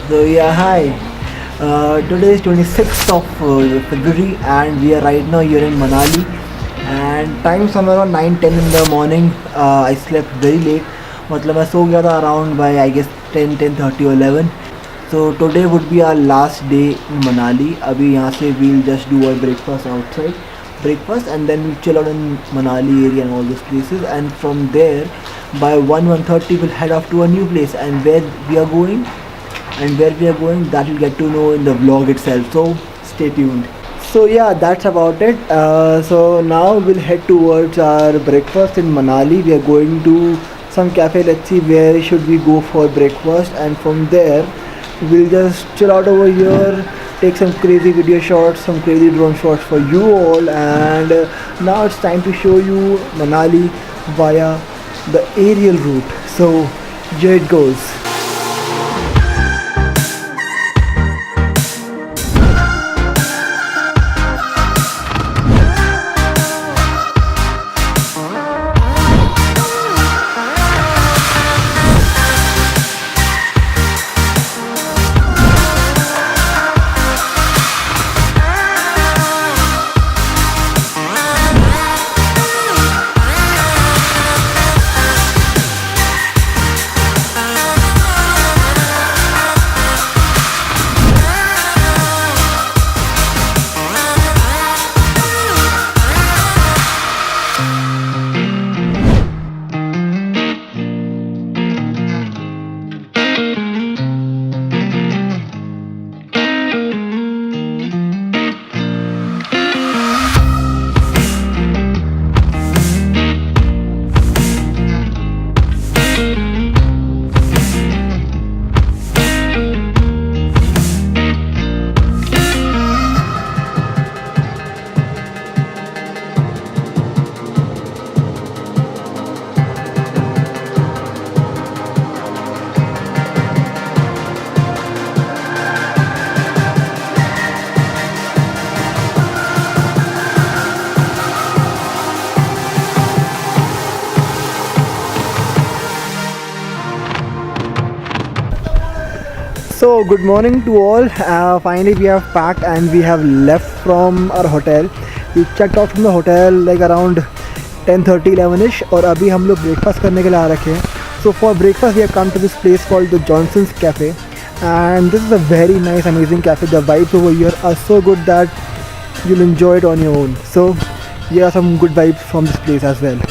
So yeah, hi. Today is 26th of February and we are right now here in Manali, and time somewhere around 9:10 in the morning. I slept very late. मतलब मैं सो गया था around by I guess 10:30 or 11. So today would be our last day in Manali. अभी यहाँ से we'll just do our breakfast and then we'll chill out in Manali area and all those places, and from there by 1:30 we'll head off to a new place, and where we are going that you'll get to know in the vlog itself, so stay tuned. So yeah, that's about it. So now we'll head towards our breakfast in Manali. We are going to some cafe. Let's see where should we go for breakfast, and from there we'll just chill out over here, take some crazy video shots, some crazy drone shots for you all. And now it's time to show you Manali via the aerial route. So here it goes. So good morning to all. Finally we have packed and we have left from our hotel. We checked out from the hotel like around 10:30 11ish, और अभी हम लोग breakfast करने के लिए आ रखे हैं. So for breakfast we have come to this place called the Johnson's Cafe, and this is a very nice, amazing cafe. The vibes over here are so good that you'll enjoy it on your own. So here are some good vibes from this place as well.